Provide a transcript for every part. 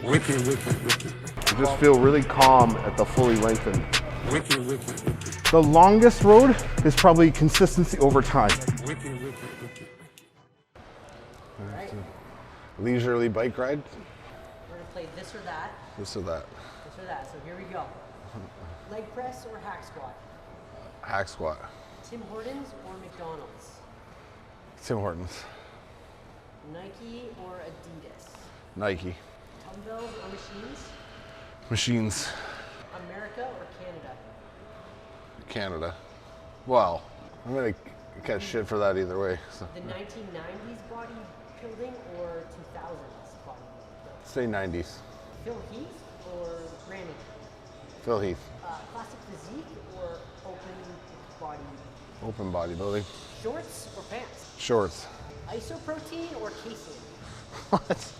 Wicked, wicked, wicked. You just feel really calm at the fully lengthened. Wicked, wicked, wicked. The longest road is probably consistency over time. Wicked, wicked, wicked. Right. Leisurely bike ride. We're gonna play this or that. This or that. This or that. So here we go. Leg press or hack squat? Hack squat. Tim Hortons or McDonald's? Tim Hortons. Nike or Adidas? Nike. Dumbbells or machines? Machines. America or Canada? Canada. Well, I'm gonna catch shit for that either way. So. The 1990s bodybuilding or 2000s bodybuilding? Say 90s. Phil Heath or RAMEY? Phil Heath. Classic physique or open body? Open bodybuilding. Shorts or pants? Shorts. Isoprotein or casein? What?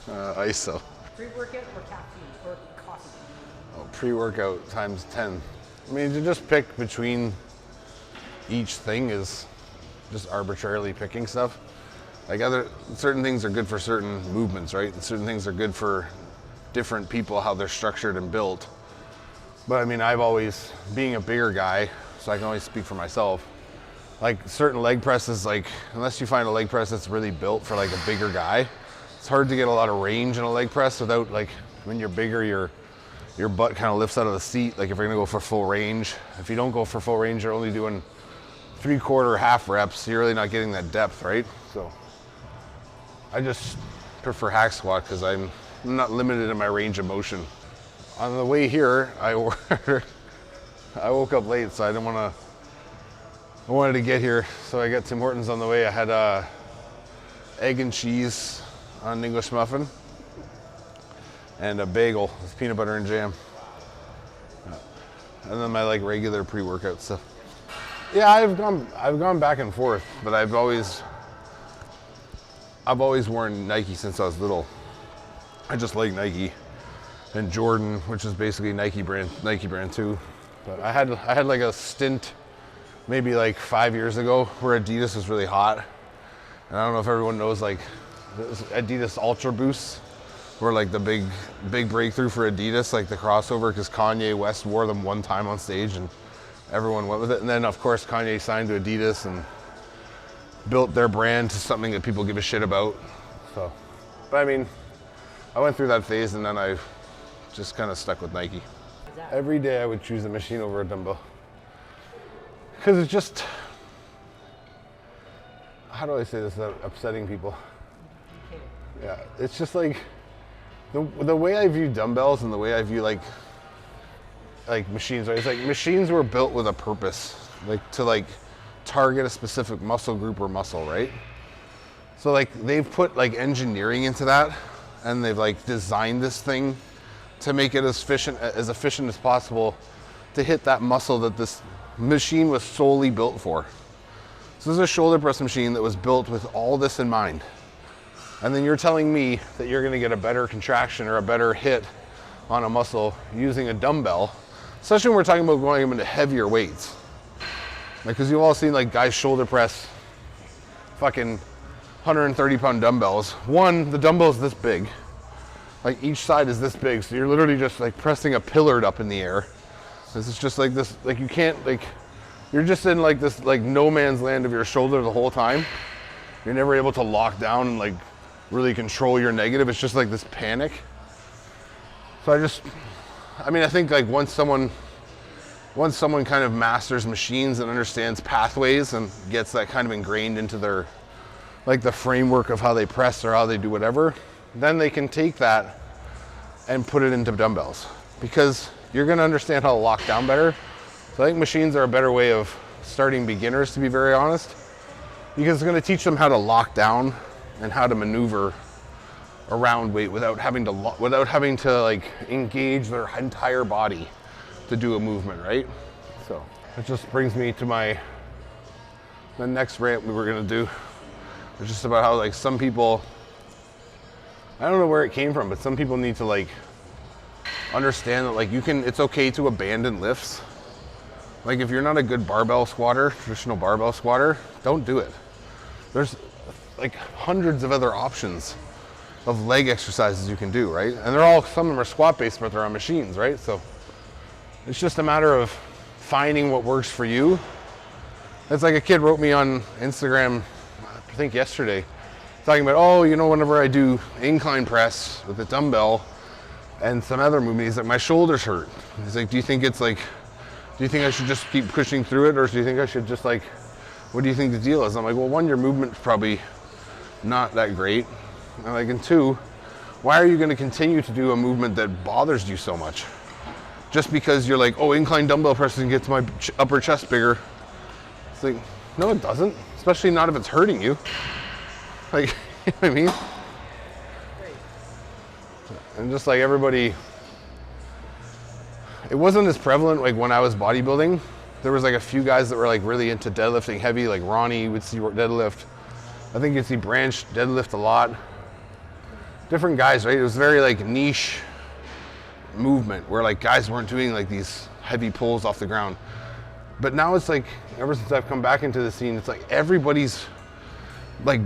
ISO. Pre-workout or caffeine or coffee? Oh, pre-workout times 10. I mean, to just pick between each thing is just arbitrarily picking stuff. Like certain things are good for certain movements, right? And certain things are good for different people, how they're structured and built. But I mean, I've always, being a bigger guy, so I can only speak for myself, like certain leg presses, like unless you find a leg press that's really built for like a bigger guy, it's hard to get a lot of range in a leg press without, like, when you're bigger, your butt kind of lifts out of the seat. Like if you're gonna go for full range, if you don't go for full range, you're only doing 3/4, half reps, you're really not getting that depth, right? So I just prefer hack squat because I'm not limited in my range of motion. On the way here, I woke up late, so I wanted to get here. So I got Tim Hortons on the way. I had egg and cheese on an English muffin and a bagel with peanut butter and jam. And then my like regular pre-workout stuff. Yeah, I've gone back and forth, but I've always worn Nike since I was little. I just like Nike and Jordan, which is basically Nike brand too. But I had like a stint maybe like 5 years ago where Adidas was really hot. And I don't know if everyone knows, like Adidas Ultra Boosts were like the big breakthrough for Adidas, like the crossover, because Kanye West wore them one time on stage and everyone went with it. And then of course Kanye signed to Adidas and built their brand to something that people give a shit about. So, but I mean, I went through that phase and then I just kind of stuck with Nike. Every day I would choose a machine over a dumbbell. Because it's just, how do I say this without upsetting people? Yeah, it's just like, the way I view dumbbells and the way I view like machines, right? It's like machines were built with a purpose, like to like target a specific muscle group or muscle, right? So like they've put like engineering into that and they've like designed this thing to make it as efficient as possible to hit that muscle that this machine was solely built for. So this is a shoulder press machine that was built with all this in mind. And then you're telling me that you're gonna get a better contraction or a better hit on a muscle using a dumbbell, especially when we're talking about going into heavier weights. Like, cause you've all seen like guys shoulder press fucking 130-pound dumbbells. One, the dumbbell's this big. Like each side is this big. So you're literally just like pressing a pillar up in the air. This is just like this, like you can't, like, you're just in like this like no man's land of your shoulder the whole time. You're never able to lock down and like really control your negative. It's just like this panic. So I think like once someone kind of masters machines and understands pathways and gets that kind of ingrained into their, like the framework of how they press or how they do whatever, then they can take that and put it into dumbbells because you're gonna understand how to lock down better. So I think machines are a better way of starting beginners, to be very honest, because it's gonna teach them how to lock down and how to maneuver around weight without having to like engage their entire body to do a movement, right? So it just brings me to the next rant we were gonna do. It's just about how like some people, I don't know where it came from, but some people need to like understand that like it's okay to abandon lifts. Like if you're not a good barbell squatter, traditional barbell squatter, don't do it. There's like hundreds of other options of leg exercises you can do, right? And they're all, some of them are squat based, but they're on machines, right? So it's just a matter of finding what works for you. It's like a kid wrote me on Instagram, I think yesterday, talking about, oh, you know, whenever I do incline press with a dumbbell and some other movement, he's like, my shoulders hurt. He's like, do you think it's like, do you think I should just keep pushing through it, or do you think I should just like, what do you think the deal is? I'm like, well, one, your movement's probably not that great. I'm like, and two, why are you going to continue to do a movement that bothers you so much? Just because you're like, oh, incline dumbbell pressing gets my upper chest bigger. It's like, no, it doesn't. Especially not if it's hurting you. Like, you know what I mean? And just like everybody, it wasn't as prevalent like when I was bodybuilding. There was like a few guys that were like really into deadlifting heavy, like Ronnie would see deadlift. I think you'd see Branch deadlift a lot. Different guys, right? It was very like niche movement where like guys weren't doing like these heavy pulls off the ground. But now it's like, ever since I've come back into the scene, it's like everybody's like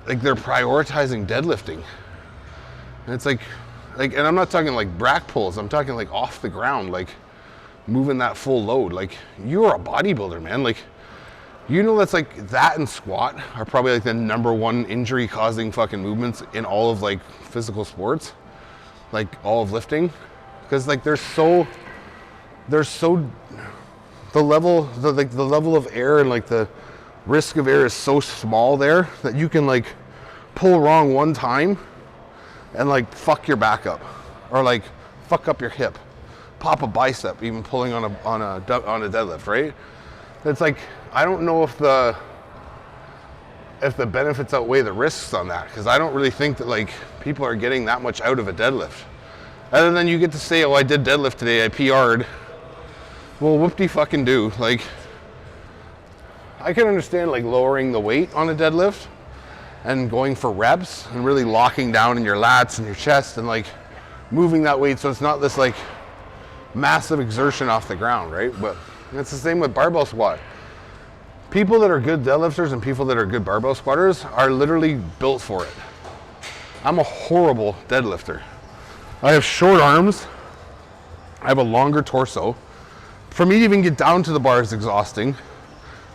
they're prioritizing deadlifting. And it's like, and I'm not talking like rack pulls, I'm talking like off the ground, like moving that full load. Like, you're a bodybuilder, man. Like, you know, that's like, that and squat are probably like the #1 injury causing fucking movements in all of like physical sports, like all of lifting. Because like the level of error and like the risk of error is so small there that you can like pull wrong one time and like fuck your back up, or like fuck up your hip, pop a bicep, even pulling on a deadlift, right? It's like, I don't know if the benefits outweigh the risks on that, because I don't really think that like people are getting that much out of a deadlift. Other than you get to say, oh, I did deadlift today, I PR'd. Well, whoop-de-fucking do. Like, I can understand like lowering the weight on a deadlift and going for reps and really locking down in your lats and your chest and like moving that weight so it's not this like massive exertion off the ground, right? But it's the same with barbell squat. People that are good deadlifters and people that are good barbell squatters are literally built for it. I'm a horrible deadlifter. I have short arms. I have a longer torso. For me to even get down to the bar is exhausting.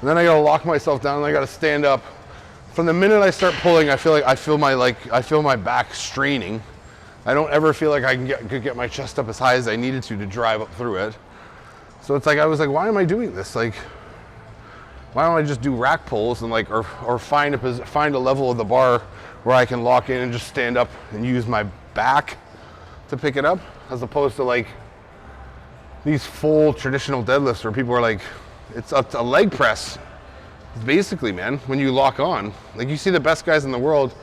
And then I gotta lock myself down and I gotta stand up. From the minute I start pulling, I feel my back straining. I don't ever feel like I could get my chest up as high as I needed to drive up through it. So it's like, I was like, why am I doing this? Like, why don't I just do rack pulls and like, or find a level of the bar where I can lock in and just stand up and use my back to pick it up, as opposed to like these full traditional deadlifts where people are like, it's a leg press. Basically, man, when you lock on, like you see the best guys in the world.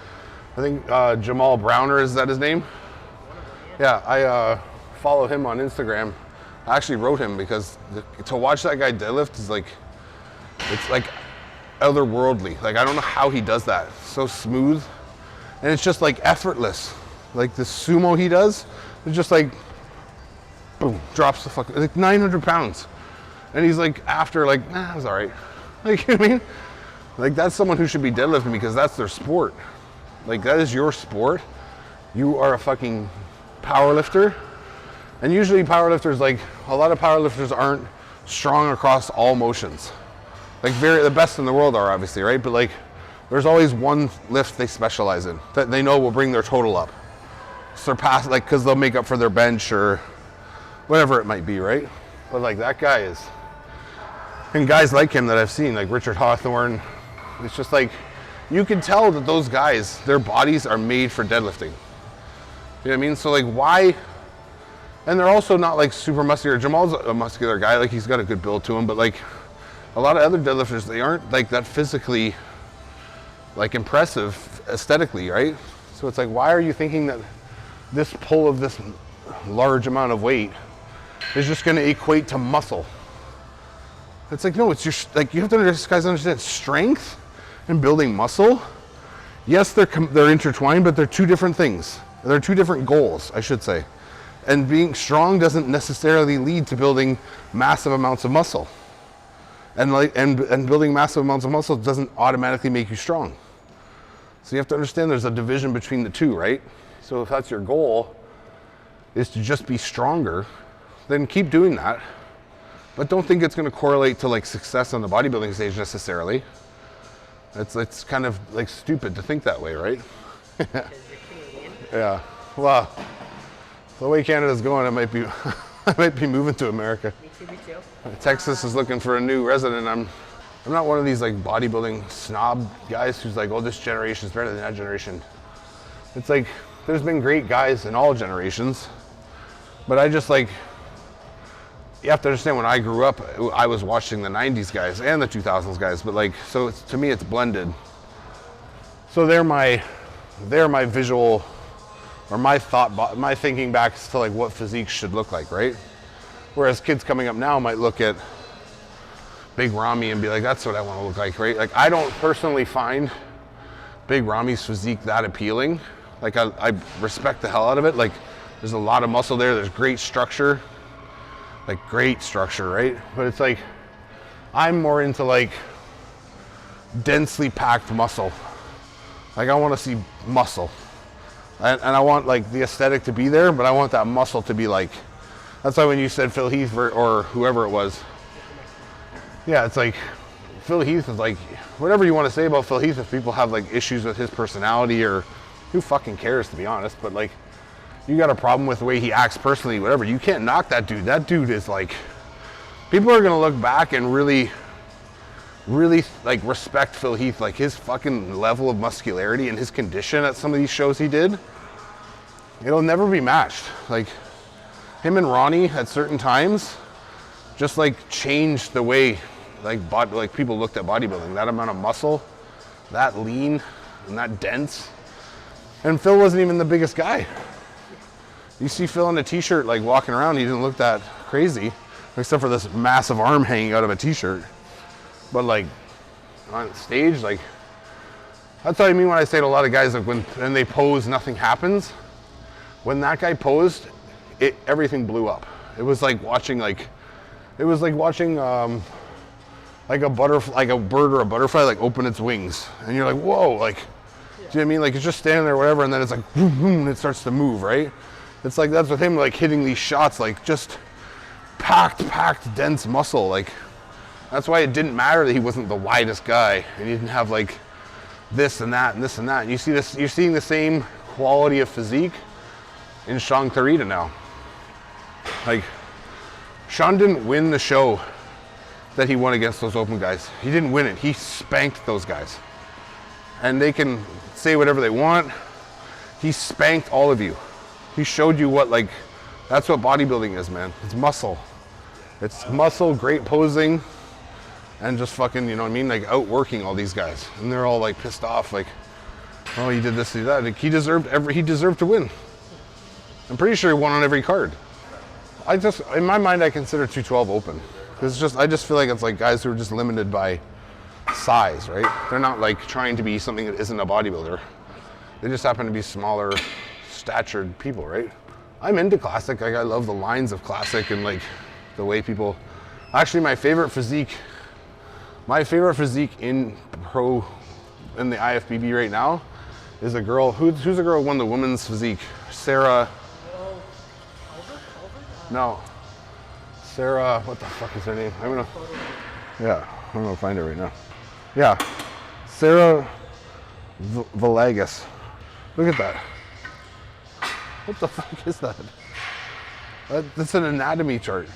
I think Jamal Browner, is that his name? Yeah, I follow him on Instagram. I actually wrote him because to watch that guy deadlift is like, it's like otherworldly. Like, I don't know how he does that. So smooth. And it's just like effortless. Like the sumo he does, it's just like, boom, drops the fuck, like 900 pounds. And he's like, after like, nah, it was all right. Like, you know what I mean? Like, that's someone who should be deadlifting because that's their sport. Like, that is your sport. You are a fucking power lifter. And usually powerlifters, like, a lot of powerlifters aren't strong across all motions. Like, the best in the world are, obviously, right? But like, there's always one lift they specialize in that they know will bring their total up. Surpass, like, because they'll make up for their bench or whatever it might be, right? But like, that guy is, and guys like him that I've seen, like Richard Hawthorne, it's just like, you can tell that those guys, their bodies are made for deadlifting. You know what I mean? So like, why? And they're also not like super muscular. Jamal's a muscular guy, like he's got a good build to him, but like a lot of other deadlifters, they aren't like that physically like impressive aesthetically, right? So it's like, why are you thinking that this pull of this large amount of weight is just going to equate to muscle? It's like, no, it's your, like, you have to understand strength and building muscle. Yes, they're intertwined, but they're two different things. They're two different goals, I should say. And being strong doesn't necessarily lead to building massive amounts of muscle. And like, and building massive amounts of muscle doesn't automatically make you strong. So you have to understand there's a division between the two, right? So if that's your goal, is to just be stronger, then keep doing that. But don't think it's going to correlate to like success on the bodybuilding stage necessarily. It's kind of like stupid to think that way, right? Yeah. Well, the way Canada's going, I might be I might be moving to America. Me too. Texas is looking for a new resident. I'm not one of these like bodybuilding snob guys who's like, oh, this generation's better than that generation. It's like there's been great guys in all generations, but I just like, you have to understand when I grew up, I was watching the 90s guys and the 2000s guys, but like, so it's, to me it's blended. So they're my visual, or my thought, my thinking back to like what physique should look like, right? Whereas kids coming up now might look at Big Ramy and be like, that's what I want to look like, right? Like I don't personally find Big Ramy's physique that appealing. Like I respect the hell out of it. Like there's a lot of muscle there, there's great structure, right? But it's like, I'm more into like densely packed muscle. Like I want to see muscle. And I want like the aesthetic to be there, but I want that muscle to be like, that's why when you said Phil Heath or whoever it was, yeah, it's like, Phil Heath is like, whatever you want to say about Phil Heath, if people have like issues with his personality, or who fucking cares, to be honest, but like, you got a problem with the way he acts personally, whatever, you can't knock that dude. That dude is like, people are gonna look back and really like respect Phil Heath, like his fucking level of muscularity and his condition at some of these shows he did. It'll never be matched. Like him and Ronnie at certain times just like changed the way like people looked at bodybuilding. That amount of muscle, that lean and that dense. And Phil wasn't even the biggest guy. You see Phil in a t-shirt like walking around, he didn't look that crazy, except for this massive arm hanging out of a t-shirt. But like on stage, like that's what I mean when I say to a lot of guys, like when they pose, nothing happens. When that guy posed, everything blew up. It was like watching like a butterfly, like a bird or a butterfly, like open its wings, and you're like, whoa, like, do you know what I mean? Like it's just standing there, whatever, and then it's like, boom, boom, and it starts to move, right? It's like that's with him, like hitting these shots, like just packed, dense muscle, like. That's why it didn't matter that he wasn't the widest guy and he didn't have like this and that and this and that. And you see this, you're seeing the same quality of physique in Sean Clarita now. Like Sean didn't win the show that he won against those open guys. He didn't win it. He spanked those guys. And they can say whatever they want. He spanked all of you. He showed you what, like, that's what bodybuilding is, man. It's muscle. It's muscle, great posing, and just fucking, you know what I mean, like outworking all these guys. And they're all like pissed off, like, oh, he did this, he did that. Like, he deserved to win. I'm pretty sure he won on every card. In my mind, I consider 212 open. Because I just feel like it's like guys who are just limited by size, right? They're not like trying to be something that isn't a bodybuilder. They just happen to be smaller statured people, right? I'm into classic, like I love the lines of classic and like the way people, actually my favorite physique in the IFBB right now is a girl, who's a girl who won the women's physique? Sarah, no. Sarah, what the fuck is her name? I'm gonna find her right now. Yeah, Sarah Villegas. Look at that. What the fuck is that? That's an anatomy chart.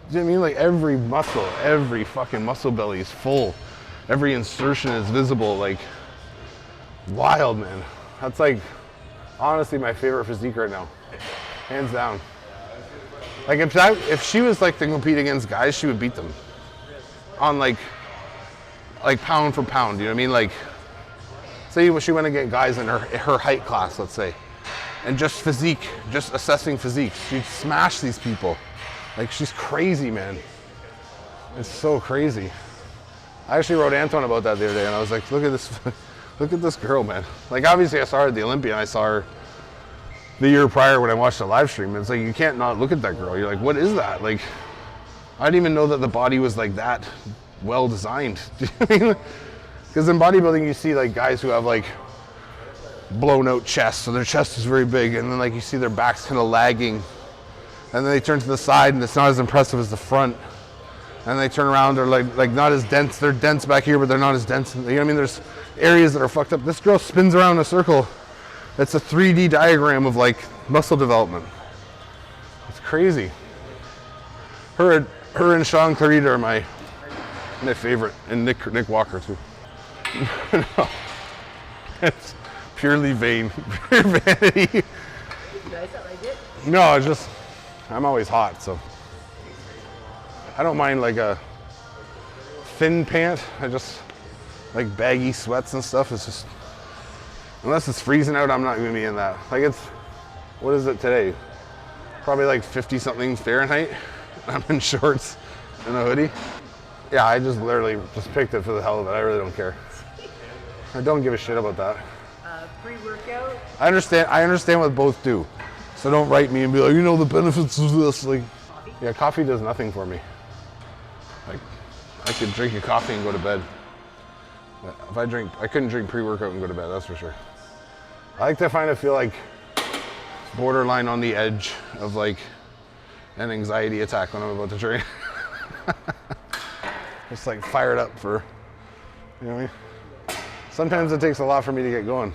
Do you know what I mean? Like every muscle, every fucking muscle belly is full. Every insertion is visible, like wild, man. That's like honestly my favorite physique right now. Hands down. Like if she was like to compete against guys, she would beat them. On like pound for pound, you know what I mean? Like say she went to get guys in her height class, let's say. And just physique, just assessing physique. She'd smash these people. Like she's crazy, man. It's so crazy. I actually wrote Anton about that the other day and I was like, look at this girl, man. Like obviously I saw her at the Olympia and I saw her the year prior when I watched the live stream. It's like, you can't not look at that girl. You're like, what is that? Like, I didn't even know that the body was like that well designed. Do you know what I mean? Because in bodybuilding, you see like guys who have like blown out chests, so their chest is very big, and then like you see their backs kind of lagging, and then they turn to the side, and it's not as impressive as the front. And they turn around, they're like not as dense. They're dense back here, but they're not as dense. You know what I mean? There's areas that are fucked up. This girl spins around in a circle. It's a 3D diagram of like muscle development. It's crazy. Her and Sean Clarita are my favorite, and Nick Walker too. No, it's purely vain, pure vanity. Nice, I like it. No, it's just I'm always hot, so I don't mind like a thin pant. I just like baggy sweats and stuff. It's just, unless it's freezing out, I'm not gonna be in that. Like it's, what is it today? Probably like 50 something Fahrenheit. I'm in shorts and a hoodie. Yeah, I just literally just picked it for the hell of it. I really don't care. I don't give a shit about that. Pre-workout? I understand what both do. So don't write me and be like, you know the benefits of this. Like, Coffee? yeah, coffee does nothing for me. Like, I could drink a coffee and go to bed. If I couldn't drink pre-workout and go to bed, that's for sure. I like to feel like borderline on the edge of like an anxiety attack when I'm about to train. Just like fired up for, you know what I mean? Sometimes it takes a lot for me to get going.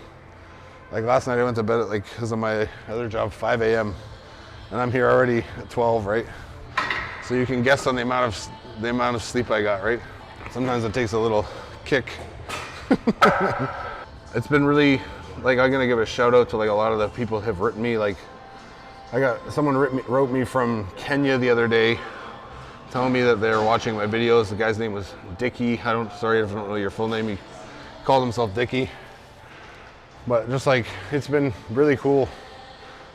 Like last night I went to bed at like, because of my other job, 5 a.m. and I'm here already at 12, right? So you can guess on the amount of sleep I got, right? Sometimes it takes a little kick. It's been really, like, I'm gonna give a shout out to like a lot of the people who have written me. Like, someone wrote me from Kenya the other day, telling me that they're watching my videos. The guy's name was Dickie. Sorry if I don't know your full name. He called himself Dickie. But just like, it's been really cool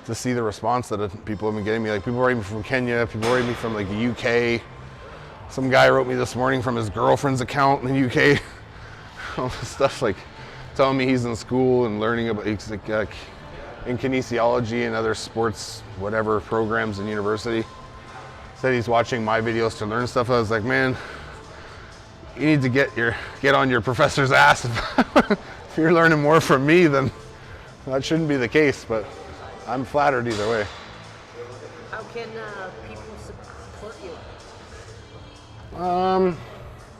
to see the response that people have been getting me. Like people writing me from Kenya, people writing me from like the UK. Some guy wrote me this morning from his girlfriend's account in the UK. All this stuff, like telling me he's in school and learning about, he's like in kinesiology and other sports, whatever programs in university. Said he's watching my videos to learn stuff. I was like, man, you need to get on your professor's ass. If you're learning more from me, then that shouldn't be the case, but I'm flattered either way. How can people support you?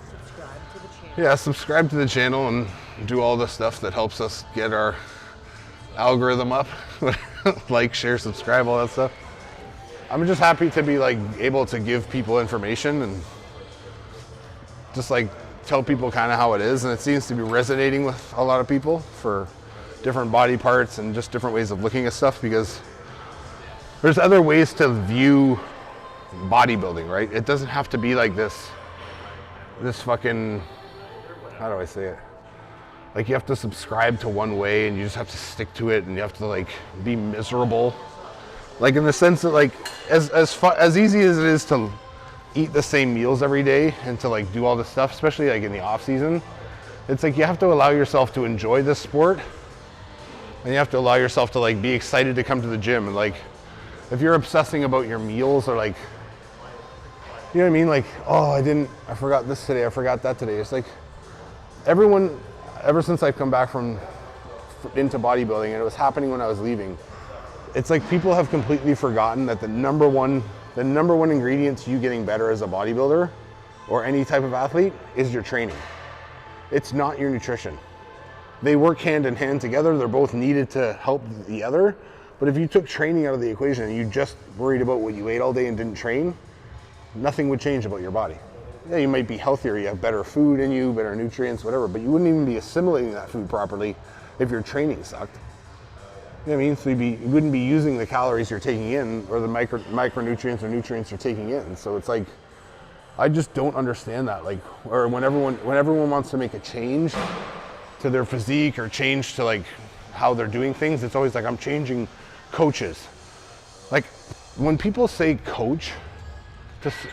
Subscribe to the channel. Yeah, subscribe to the channel and do all the stuff that helps us get our algorithm up. Like, share, subscribe, all that stuff. I'm just happy to be like able to give people information and just like tell people kind of how it is, and it seems to be resonating with a lot of people for different body parts and just different ways of looking at stuff, because there's other ways to view bodybuilding, right? It doesn't have to be like this fucking, how do I say it? Like you have to subscribe to one way and you just have to stick to it and you have to like be miserable. Like in the sense that like as easy as it is to eat the same meals every day and to like do all this stuff, especially like in the off season, it's like you have to allow yourself to enjoy this sport, and you have to allow yourself to like be excited to come to the gym. And like if you're obsessing about your meals or like, you know what I mean, like, oh, I forgot this today, I forgot that today. It's like everyone, ever since I've come back into bodybuilding, and it was happening when I was leaving, it's like people have completely forgotten that the number one ingredient to you getting better as a bodybuilder or any type of athlete is your training. It's not your nutrition. They work hand in hand together. They're both needed to help the other. But if you took training out of the equation and you just worried about what you ate all day and didn't train, nothing would change about your body. Yeah, you might be healthier, you have better food in you, better nutrients, whatever, but you wouldn't even be assimilating that food properly if your training sucked. You know what I mean? So you wouldn't be using the calories you're taking in or the micronutrients or nutrients you're taking in. So it's like, I just don't understand that. Like, or when everyone wants to make a change to their physique or change to like how they're doing things, it's always like, I'm changing coaches. Like when people say coach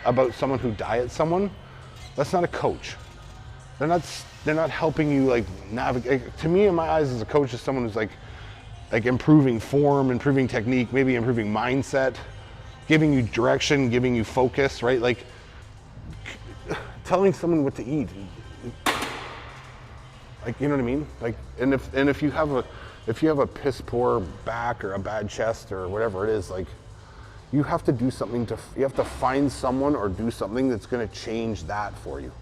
about someone who diets someone, that's not a coach. They're not helping you like navigate. To me, in my eyes, as a coach is someone who's like improving form, improving technique, maybe improving mindset, giving you direction, giving you focus, right? Like telling someone what to eat. Like, you know what I mean? Like, and if you have a piss poor back or a bad chest or whatever it is, like, you have to do something you have to find someone or do something that's going to change that for you.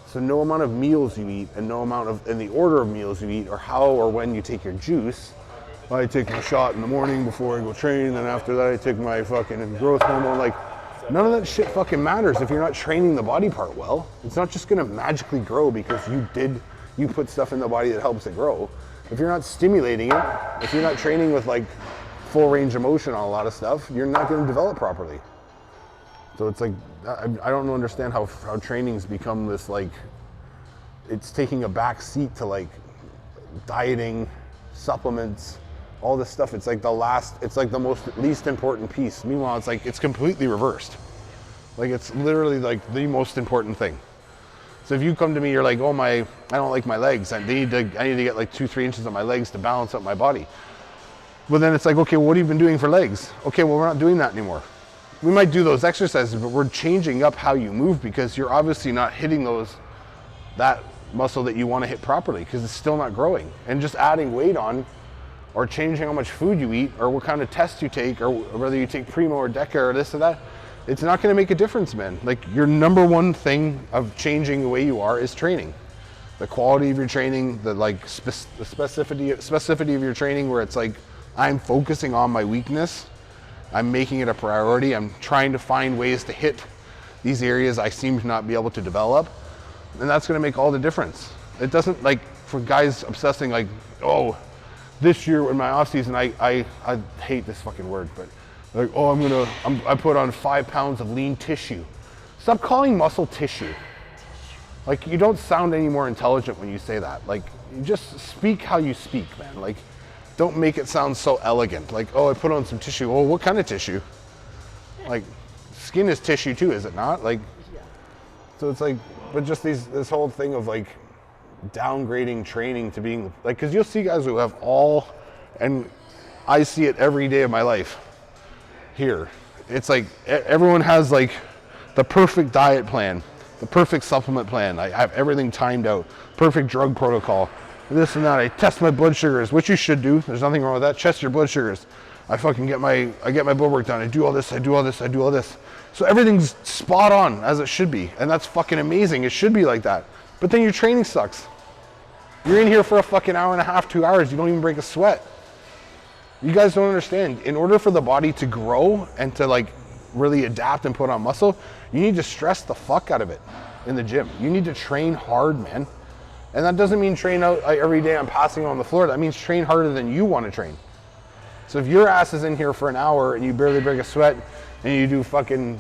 So no amount of meals you eat and no amount of, in the order of meals you eat or how or when you take your juice. I take my shot in the morning before I go train, and after that I take my fucking growth hormone. Like, none of that shit fucking matters if you're not training the body part well. It's not just gonna magically grow because you put stuff in the body that helps it grow. If you're not stimulating it, if you're not training with like full range of motion on a lot of stuff, you're not gonna develop properly. So it's like, I don't understand how training's become this, like, it's taking a back seat to like dieting, supplements, all this stuff. It's like it's like the least important piece. Meanwhile, it's like, it's completely reversed. Like, it's literally like the most important thing. So if you come to me, you're like, oh I don't like my legs. I need to get like 2-3 inches on my legs to balance out my body. Well, then it's like, okay, what have you been doing for legs? Okay, well, we're not doing that anymore. We might do those exercises, but we're changing up how you move because you're obviously not hitting that muscle that you want to hit properly because it's still not growing. And just adding weight on or changing how much food you eat or what kind of tests you take or whether you take Primo or Deca or this or that, it's not going to make a difference, man. Like, your number one thing of changing the way you are is training. The quality of your training, the like the specificity of your training, where it's like, I'm focusing on my weakness. I'm making it a priority. I'm trying to find ways to hit these areas I seem to not be able to develop. And that's going to make all the difference. It doesn't, like, for guys obsessing like, oh, this year in my off season, I hate this fucking word, but like, oh, I put on 5 pounds of lean tissue. Stop calling muscle tissue. Like, you don't sound any more intelligent when you say that. Like, you just speak how you speak, man. Like, don't make it sound so elegant. Like, oh, I put on some tissue. Oh, what kind of tissue? Like, skin is tissue too, is it not? Like, so it's like, but just this whole thing of like downgrading training to being like, because you'll see guys who have and I see it every day of my life here. It's like everyone has like the perfect diet plan, the perfect supplement plan. I have everything timed out, perfect drug protocol, this and that. I test my blood sugars, which you should do. There's nothing wrong with that. Test your blood sugars. I get my blood work done. I do all this, I do all this, I do all this. So everything's spot on as it should be. And that's fucking amazing. It should be like that. But then your training sucks. You're in here for a fucking hour and a half, 2 hours. You don't even break a sweat. You guys don't understand. In order for the body to grow and to like really adapt and put on muscle, you need to stress the fuck out of it in the gym. You need to train hard, man. And that doesn't mean train out like, every day I'm passing on the floor. That means train harder than you want to train. So if your ass is in here for an hour and you barely break a sweat and you do fucking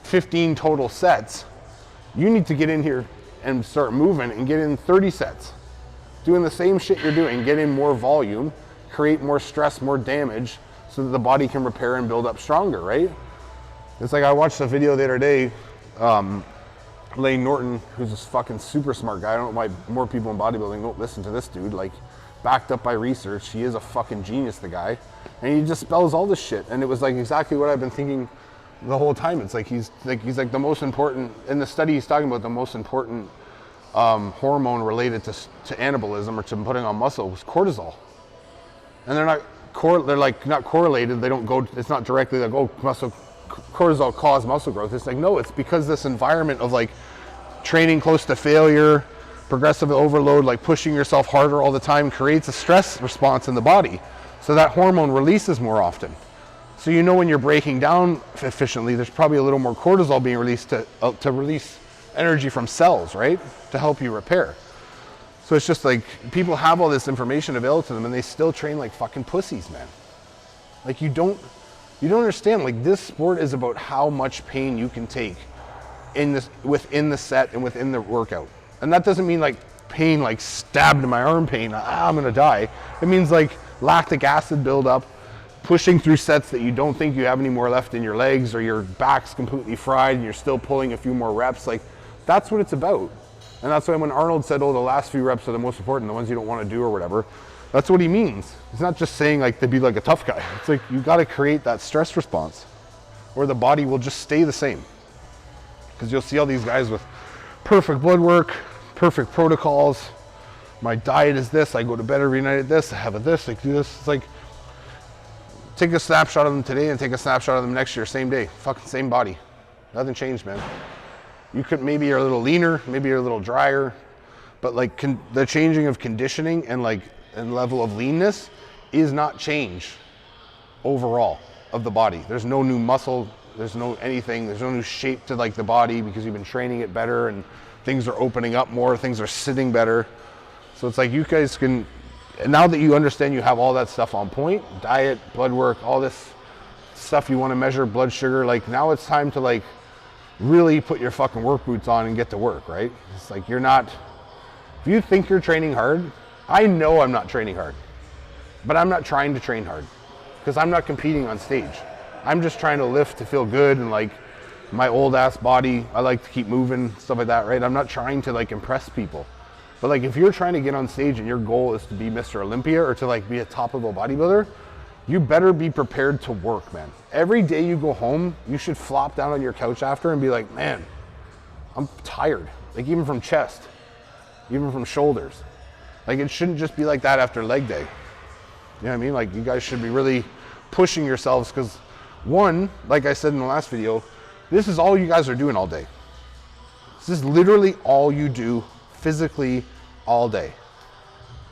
15 total sets, you need to get in here and start moving and get in 30 sets. Doing the same shit you're doing, get in more volume, create more stress, more damage, so that the body can repair and build up stronger, right? It's like I watched a video the other day, Lane Norton, who's this fucking super smart guy. I don't know why more people in bodybuilding don't listen to this dude. Like, backed up by research, he is a fucking genius, the guy. And he just spells all this shit. And it was like exactly what I've been thinking the whole time. It's like he's like the most important, in the study he's talking about, the most important hormone related to anabolism or to putting on muscle was cortisol. And they're not correlated. They don't go, it's not directly like, oh, cortisol cause muscle growth. It's like, no, it's because this environment of like training close to failure, progressive overload, like pushing yourself harder all the time, creates a stress response in the body. So that hormone releases more often. So you know when you're breaking down efficiently, there's probably a little more cortisol being released to release energy from cells, right? To help you repair. So it's just like, people have all this information available to them and they still train like fucking pussies, man. Like you don't understand, like this sport is about how much pain you can take within the set and within the workout. And that doesn't mean like pain, like stabbed in my arm pain, I'm gonna die. It means like lactic acid buildup, pushing through sets that you don't think you have any more left in your legs, or your back's completely fried and you're still pulling a few more reps. Like, that's what it's about. And that's why when Arnold said, oh, the last few reps are the most important, the ones you don't want to do or whatever, that's what he means. It's not just saying like to be like a tough guy. It's like, you got to create that stress response or the body will just stay the same. Because you'll see all these guys with perfect blood work, perfect protocols, my diet is this, I go to bed every night at this, I have a this, I do this. It's like, take a snapshot of them today and take a snapshot of them next year, same day, fucking same body. Nothing changed, man. You could, maybe you're a little leaner, maybe you're a little drier, but like the changing of conditioning and like, and level of leanness is not change overall of the body. There's no new muscle, there's no anything, there's no new shape to like the body because you've been training it better and things are opening up more, things are sitting better. So it's like you guys can, and now that you understand you have all that stuff on point, diet, blood work, all this stuff you want to measure, blood sugar, like now it's time to like really put your fucking work boots on and get to work, right? It's like you're not, if you think you're training hard, I know I'm not training hard, but I'm not trying to train hard because I'm not competing on stage. I'm just trying to lift to feel good and like my old ass body, I like to keep moving, stuff like that, right? I'm not trying to like impress people. But like if you're trying to get on stage and your goal is to be Mr. Olympia or to like be a top level bodybuilder, you better be prepared to work, man. Every day you go home, you should flop down on your couch after and be like, man, I'm tired. Like even from chest, even from shoulders. Like it shouldn't just be like that after leg day. You know what I mean? Like you guys should be really pushing yourselves because one, like I said in the last video, this is all you guys are doing all day. This is literally all you do physically all day.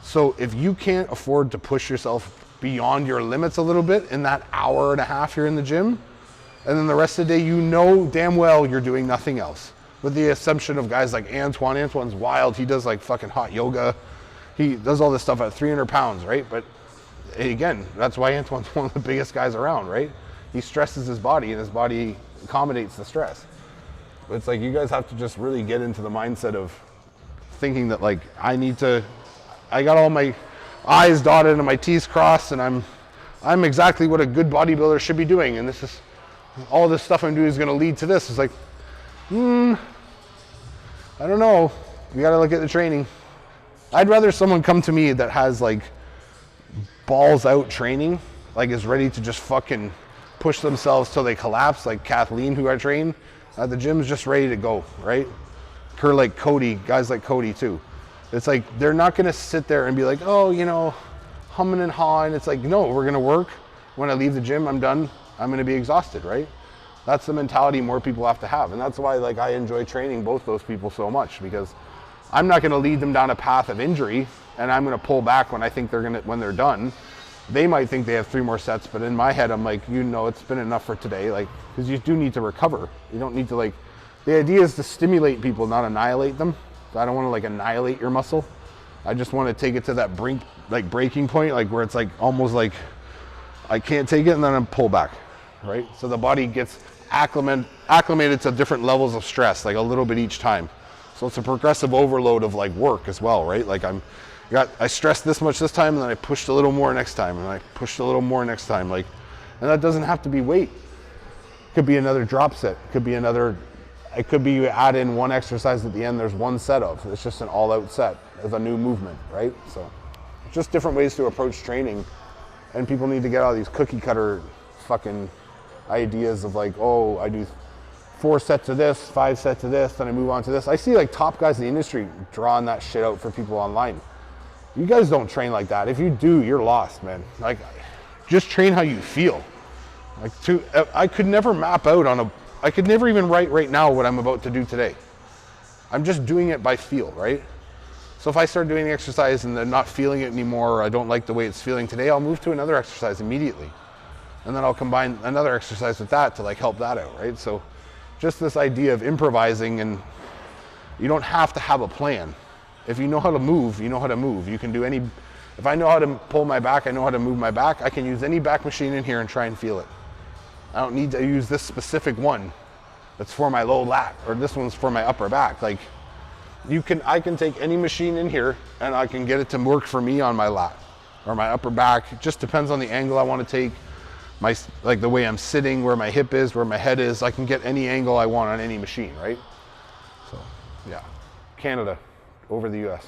So if you can't afford to push yourself beyond your limits a little bit in that hour and a half you're in the gym, and then the rest of the day you know damn well you're doing nothing else. With the assumption of guys like Antoine. Antoine's wild. He does like fucking hot yoga. He does all this stuff at 300 pounds, right? But again, that's why Antoine's one of the biggest guys around, right? He stresses his body and his body accommodates the stress. But it's like you guys have to just really get into the mindset of thinking that like I got all my I's dotted and my T's crossed and I'm exactly what a good bodybuilder should be doing, and this is all this stuff I'm doing is going to lead to this. It's like I don't know, you got to look at the training. I'd rather someone come to me that has like balls out training, like is ready to just fucking push themselves till they collapse, like Kathleen, who I train at the gym, is just ready to go, right? Her, like Cody, guys like Cody too. It's like they're not gonna sit there and be like, oh, you know, humming and hawing. It's like, no, we're gonna work. When I leave the gym, I'm done. I'm gonna be exhausted, right? That's the mentality more people have to have, and that's why like I enjoy training both those people so much, because I'm not gonna lead them down a path of injury, and I'm gonna pull back when I think when they're done. They might think they have 3 more sets, but in my head, I'm like, you know, it's been enough for today, like, because you do need to recover. You don't need to like, the idea is to stimulate people, not annihilate them. So I don't want to like annihilate your muscle. I just want to take it to that breaking point, like where it's like almost like I can't take it, and then I pull back, right? So the body gets acclimated to different levels of stress, like a little bit each time. So it's a progressive overload of like work as well, right? Like I stressed this much this time, and then I pushed a little more next time, and I pushed a little more next time, like, and that doesn't have to be weight. It could be another drop set. It could be you add in one exercise at the end. There's one set of. It's just an all-out set with a new movement, right? So, just different ways to approach training, and people need to get out of these cookie cutter fucking ideas of like, oh, I do 4 sets of this, 5 sets of this, then I move on to this. I see like top guys in the industry drawing that shit out for people online. You guys don't train like that. If you do, you're lost, man. Like, just train how you feel. Like, I could never map out I could never even write right now what I'm about to do today. I'm just doing it by feel, right? So if I start doing the exercise and then not feeling it anymore, or I don't like the way it's feeling today, I'll move to another exercise immediately. And then I'll combine another exercise with that to like help that out, right? So just this idea of improvising, and you don't have to have a plan. If you know how to move, you know how to move. You can do if I know how to pull my back, I know how to move my back. I can use any back machine in here and try and feel it. I don't need to use this specific one that's for my low lat, or this one's for my upper back. Like I can take any machine in here and I can get it to work for me on my lat or my upper back. It just depends on the angle I want to take, like the way I'm sitting, where my hip is, where my head is. I can get any angle I want on any machine, right? So yeah, Canada over the US.